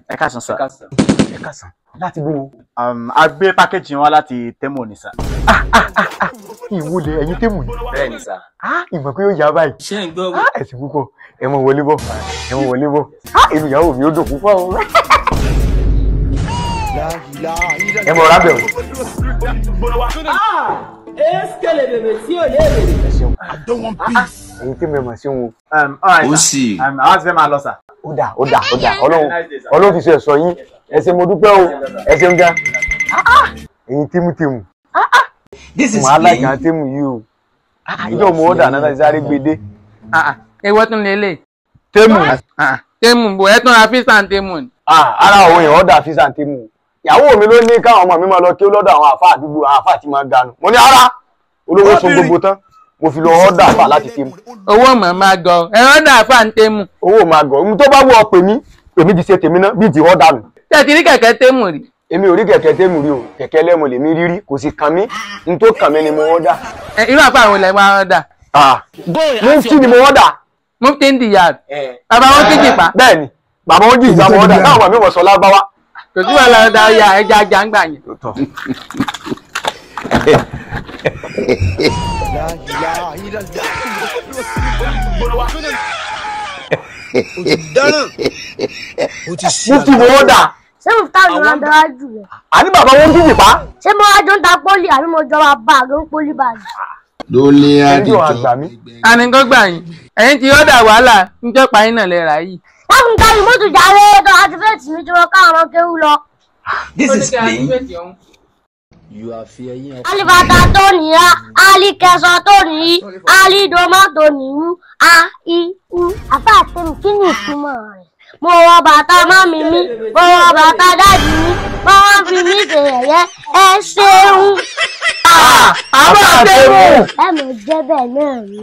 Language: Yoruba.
Ẹ káàsán sir. Ẹ káàsán. Láti bó? A gbé package wá láti Temu ni sir. Ìwúlẹ̀ ẹ̀yin Temu ni. Bẹ́ẹ̀ ni sir. Ìmọ̀ pé ó yá báyìí. Ṣé ń gbọ́? Ẹ̀sìn púpọ̀. Ẹ mọ wọlé bọ̀. Ẹ mọ wọlé bọ̀. Inú ìyàwó mi ó dùn púpọ̀ o. Ẹ mọ rábẹ̀ o. Eskele bèbè tí ò lè bèrè. Ẹ ṣeun. Ẹ̀yin Temu ẹ mà ṣeun o. Ó sì. Àwọn ti fẹ́ máa lọ sir. Ó dà. Ọlọ́run fi ṣe ẹ̀sọ́ yín. Ẹ ṣé mo dúpẹ́ o. Ẹ ṣeun gan. Ẹ̀yin Temu. This is Mo alága Temu yìí o. Ìjọ mo ọ̀dà náà láti sáré gbede. Ewọ́ tún lélẹ̀. Temu bò ẹ tún ra físà Temu ni. Ara òun èèyàn ọ̀dà físà Temu. Ìyàwó mi ló ní káwọn ọmọ mi máa lọ kí ó lọ́dọ̀ àwọn àfáà àdúgbò àwọn àfáà tí máa ganu. Mo ní ara olówó sun gbogbo tán. Mo fi lọ ọ̀dà àfáà láti Temu. Owó mọ̀ máa gọ. Ẹ ọ̀dà àfáà Temu. Owó máa gọ̀. Ohun tó bá wù ọ́ pè mí, èmi ti ṣe tèmi náà bíi ti ọ̀dà mi. Ṣé ti rí kẹ̀kẹ́ Temu rí? Èmi ò rí kẹ̀kẹ́ Temu rí o. Kẹ̀kẹ́ lẹ́mu lèmi rírí. Kò sì kàn mí. N tó kàn mí ni mo ọ̀dà. Irú àfáà àwọn ilẹ̀ máa ọ̀dà. Mufti ni mo ọ̀dà. Mufti ń dìyà. Bàbá wọn kí jìpá. Bẹ́ẹ̀ni, bàbá wọn jì ìgbà mo ọ̀dà. Káwọn ọmọ mi wọ̀ sọ lágbáwá. Kò sí wàhálà ọ̀dà ọ̀yà ẹja àjàngbà yẹn. Mufti mo ọ̀dà. Ṣé mo ta ìran dára jù rẹ̀? Àní bàbá wọn jì ìjìpá. Ṣé mo wá jọ ń ta pólì àbí mo jọba bá àgọ́ ń pólì báyìí? Lólé Àdìjọ. Àníkó gbà yín. Ẹ̀yin ti ọ̀dà wàhálà ń jẹ́ pa iná lẹ́ra yìí. Láàmú ká ní mọ́tò jáde tó àti fẹ́ẹ̀tì mi tí wọ́n káwọn ọmọ kéwú lọ. This is plain. Alibata tó nìyá, alikẹsọ tó nìyí, alidoma tó nìyú, a-i-u. Àfà Temu kí ni ìtumọ̀ rẹ̀? Mo wọ bàtà mọ́mì mi, mo wọ bàtà dáàdì mi, mo wọ́n fi mí ṣe yẹ̀yẹ́, ẹ ṣeun. Àfà Temu. Ẹ mọ̀ jẹ́ bẹ́ẹ̀ náà ni.